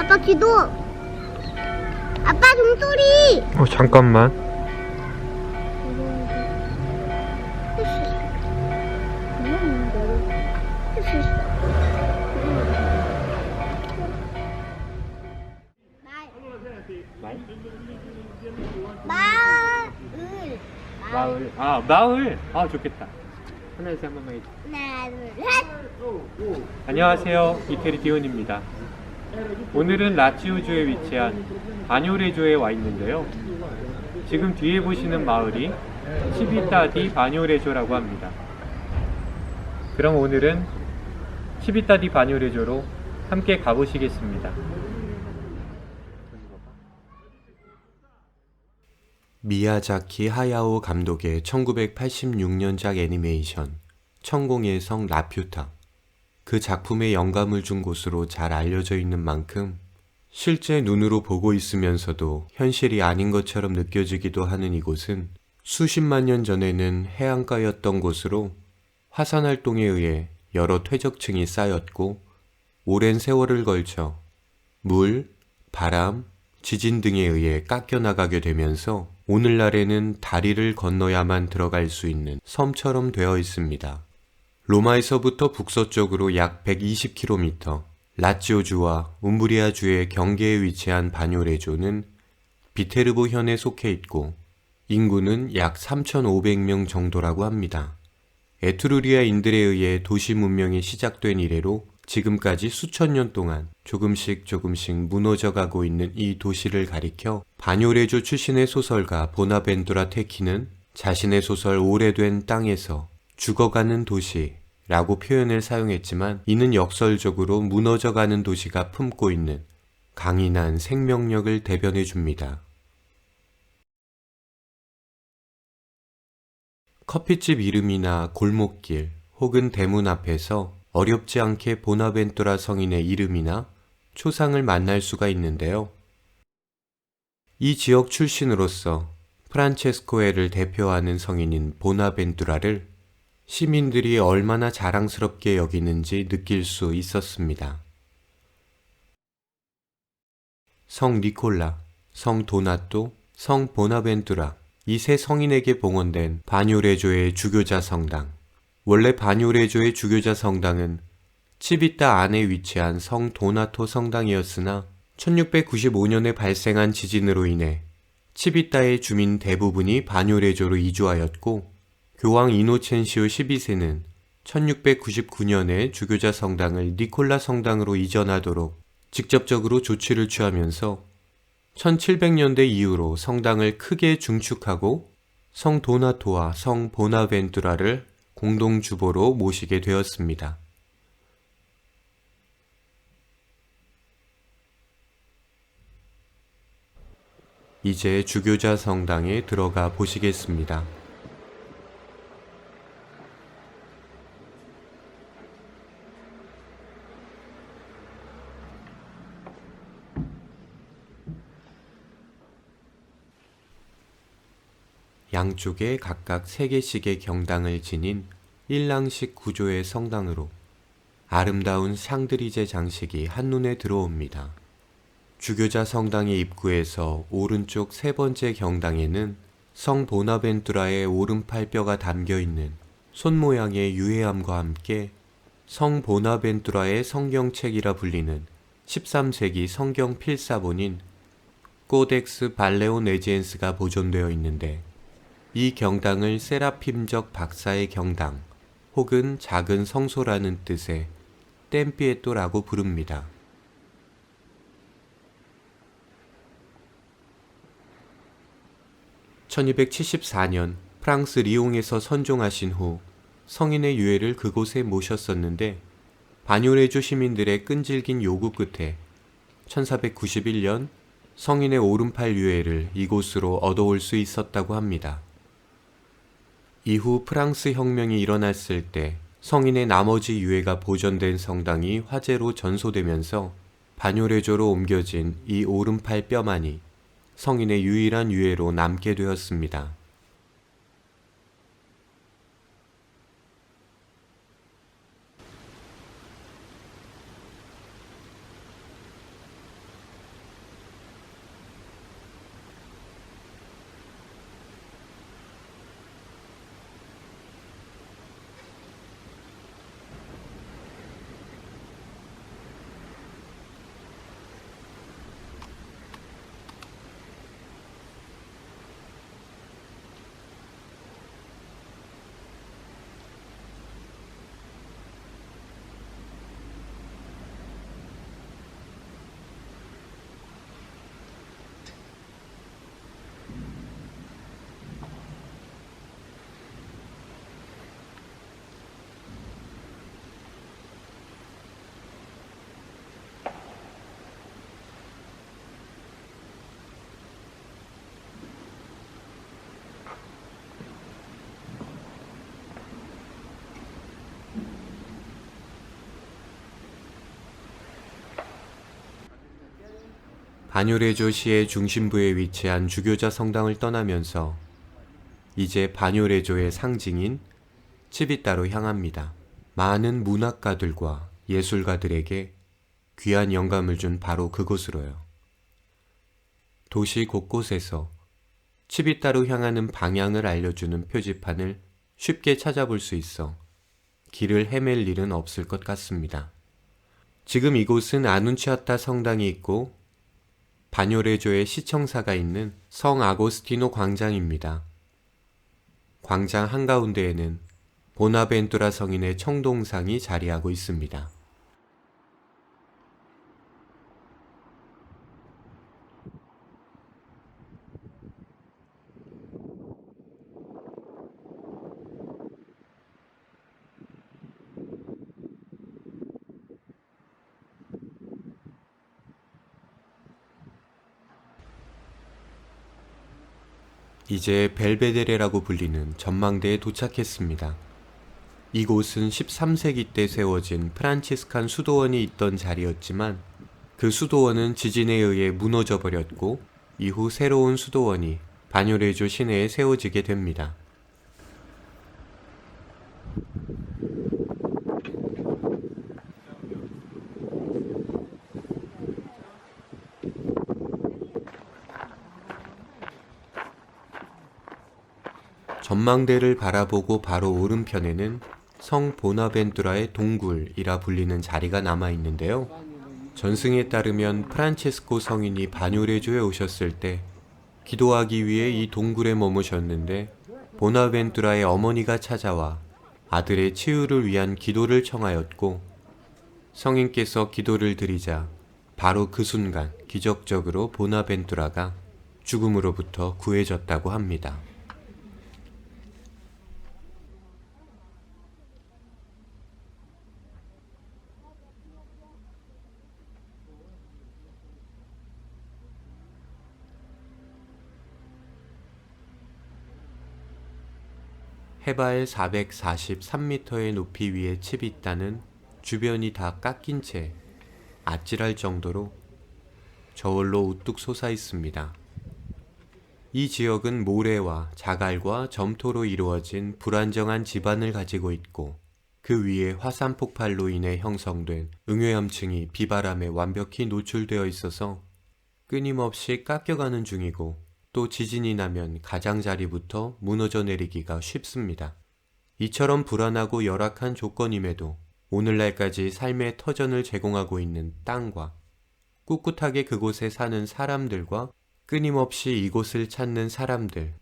아빠 기도. 아빠 종소리. 잠깐만. 할 수 있어. 할 수 있어. 말? 마을. 마을. 마을. 좋겠다. 하나, 둘, 셋, 한 번만 해줘. 하나, 둘, 셋. 안녕하세요. 이태리 디온입니다. 오늘은 라치오주에 위치한 바뇨레조에 와 있는데요. 지금 뒤에 보시는 마을이 치비타디 바뇨레조라고 합니다. 그럼 오늘은 치비타디 바뇨레조로 함께 가보시겠습니다. 미야자키 하야오 감독의 1986년작 애니메이션 천공의 성 라퓨타. 그 작품에 영감을 준 곳으로 잘 알려져 있는 만큼 실제 눈으로 보고 있으면서도 현실이 아닌 것처럼 느껴지기도 하는 이곳은 수십만 년 전에는 해안가였던 곳으로 화산 활동에 의해 여러 퇴적층이 쌓였고 오랜 세월을 걸쳐 물, 바람, 지진 등에 의해 깎여나가게 되면서 오늘날에는 다리를 건너야만 들어갈 수 있는 섬처럼 되어 있습니다. 로마에서부터 북서쪽으로 약 120km, 라치오주와 움브리아주의 경계에 위치한 바뇨레조는 비테르보 현에 속해 있고 인구는 약 3,500명 정도라고 합니다. 에트루리아인들에 의해 도시 문명이 시작된 이래로 지금까지 수천 년 동안 조금씩 무너져가고 있는 이 도시를 가리켜 바뇨레조 출신의 소설가 보나벤투라 테키는 자신의 소설 오래된 땅에서 죽어가는 도시라고 표현을 사용했지만 이는 역설적으로 무너져가는 도시가 품고 있는 강인한 생명력을 대변해 줍니다. 커피집 이름이나 골목길 혹은 대문 앞에서 어렵지 않게 보나벤투라 성인의 이름이나 초상을 만날 수가 있는데요. 이 지역 출신으로서 프란체스코에를 대표하는 성인인 보나벤투라를 시민들이 얼마나 자랑스럽게 여기는지 느낄 수 있었습니다. 성 니콜라, 성 도나토, 성 보나벤투라 이 세 성인에게 봉헌된 바뇨레조의 주교자 성당. 원래 바뇨레조의 주교자 성당은 치비타 안에 위치한 성 도나토 성당이었으나 1695년에 발생한 지진으로 인해 치비타의 주민 대부분이 바뇨레조로 이주하였고 교황 이노첸시오 12세는 1699년에 주교자 성당을 니콜라 성당으로 이전하도록 직접적으로 조치를 취하면서 1700년대 이후로 성당을 크게 중축하고 성 도나토와 성 보나벤투라를 공동 주보로 모시게 되었습니다. 이제 주교자 성당에 들어가 보시겠습니다. 양쪽에 각각 3개씩의 경당을 지닌 일랑식 구조의 성당으로 아름다운 샹드리제 장식이 한눈에 들어옵니다. 주교자 성당의 입구에서 오른쪽 3번째 경당에는 성 보나벤투라의 오른팔 뼈가 담겨있는 손 모양의 유해암과 함께 성 보나벤투라의 성경책이라 불리는 13세기 성경 필사본인 코덱스 발레오네지엔스가 보존되어 있는데 이 경당을 세라핌적 박사의 경당 혹은 작은 성소라는 뜻의 템피에토라고 부릅니다. (1274년) 프랑스 리옹에서 선종하신 후 성인의 유해를 그곳에 모셨었는데 바뇨레조 시민들의 끈질긴 요구 끝에 1491년 성인의 오른팔 유해를 이곳으로 얻어올 수 있었다고 합니다. 이후 프랑스 혁명이 일어났을 때 성인의 나머지 유해가 보존된 성당이 화재로 전소되면서 바뇨레조로 옮겨진 이 오른팔 뼈만이 성인의 유일한 유해로 남게 되었습니다. 바뇨레조시의 중심부에 위치한 주교자 성당을 떠나면서 이제 바뇨레조의 상징인 치비따로 향합니다. 많은 문학가들과 예술가들에게 귀한 영감을 준 바로 그곳으로요. 도시 곳곳에서 치비따로 향하는 방향을 알려주는 표지판을 쉽게 찾아볼 수 있어 길을 헤맬 일은 없을 것 같습니다. 지금 이곳은 아눈치아타 성당이 있고 바뇨레조의 시청사가 있는 성 아고스티노 광장입니다. 광장 한가운데에는 보나벤투라 성인의 청동상이 자리하고 있습니다. 이제 벨베데레라고 불리는 전망대에 도착했습니다. 이곳은 13세기 때 세워진 프란치스칸 수도원이 있던 자리였지만 그 수도원은 지진에 의해 무너져 버렸고 이후 새로운 수도원이 바뇨레조 시내에 세워지게 됩니다. 전망대를 바라보고 바로 오른편에는 성 보나벤투라의 동굴이라 불리는 자리가 남아있는데요. 전승에 따르면 프란체스코 성인이 바뇨레조에 오셨을 때 기도하기 위해 이 동굴에 머무셨는데 보나벤투라의 어머니가 찾아와 아들의 치유를 위한 기도를 청하였고 성인께서 기도를 드리자 바로 그 순간 기적적으로 보나벤투라가 죽음으로부터 구해졌다고 합니다. 해발 443m의 높이 위에 치비따는 주변이 다 깎인 채 아찔할 정도로 저울로 우뚝 솟아 있습니다. 이 지역은 모래와 자갈과 점토로 이루어진 불안정한 지반을 가지고 있고 그 위에 화산 폭발로 인해 형성된 응외암층이 비바람에 완벽히 노출되어 있어서 끊임없이 깎여가는 중이고 또 지진이 나면 가장자리부터 무너져 내리기가 쉽습니다. 이처럼 불안하고 열악한 조건임에도 오늘날까지 삶의 터전을 제공하고 있는 땅과 꿋꿋하게 그곳에 사는 사람들과 끊임없이 이곳을 찾는 사람들,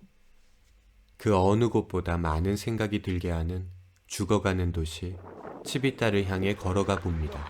그 어느 곳보다 많은 생각이 들게 하는 죽어가는 도시 치비따를 향해 걸어가 봅니다.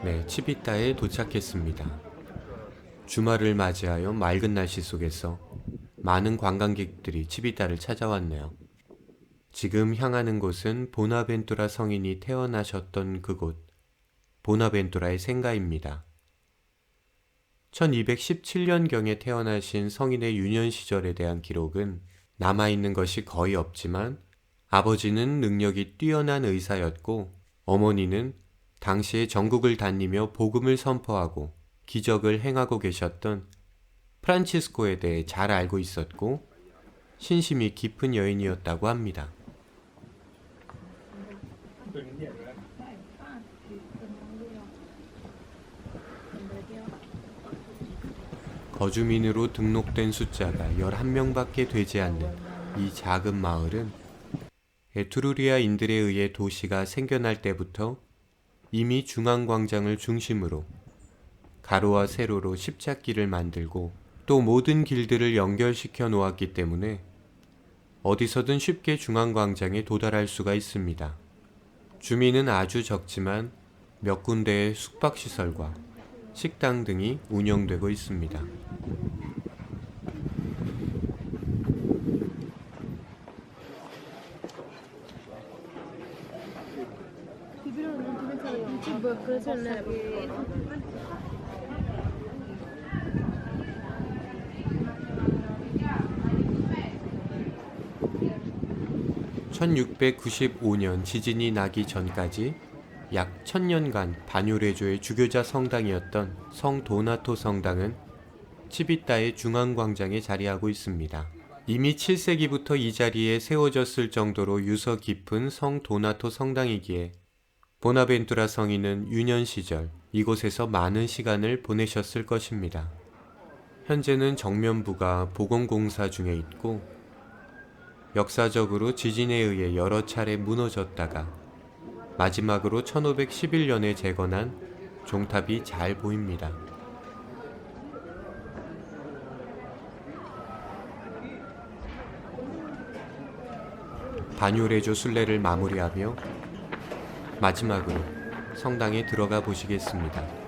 네, 치비타에 도착했습니다. 주말을 맞이하여 맑은 날씨 속에서 많은 관광객들이 치비타를 찾아왔네요. 지금 향하는 곳은 보나벤투라 성인이 태어나셨던 그곳, 보나벤투라의 생가입니다. 1217년경에 태어나신 성인의 유년 시절에 대한 기록은 남아있는 것이 거의 없지만 아버지는 능력이 뛰어난 의사였고 어머니는 당시에 전국을 다니며 복음을 선포하고 기적을 행하고 계셨던 프란치스코에 대해 잘 알고 있었고 신심이 깊은 여인이었다고 합니다. 거주민으로 등록된 숫자가 11명밖에 되지 않는 이 작은 마을은 에트루리아인들에 의해 도시가 생겨날 때부터 이미 중앙광장을 중심으로 가로와 세로로 십자길을 만들고 또 모든 길들을 연결시켜 놓았기 때문에 어디서든 쉽게 중앙광장에 도달할 수가 있습니다. 주민은 아주 적지만 몇 군데의 숙박시설과 식당 등이 운영되고 있습니다. (1695년) 지진이 나기 전까지 약 1000년간 바뇨레조의 주교자 성당이었던 성 도나토 성당은 치비타의 중앙광장에 자리하고 있습니다. 이미 7세기부터 이 자리에 세워졌을 정도로 유서 깊은 성 도나토 성당이기에 보나벤투라 성인은 유년 시절 이곳에서 많은 시간을 보내셨을 것입니다. 현재는 정면부가 보건공사 중에 있고 역사적으로 지진에 의해 여러 차례 무너졌다가 마지막으로 1511년에 재건한 종탑이 잘 보입니다. 바뇨레조 순례를 마무리하며 마지막으로 성당에 들어가 보시겠습니다.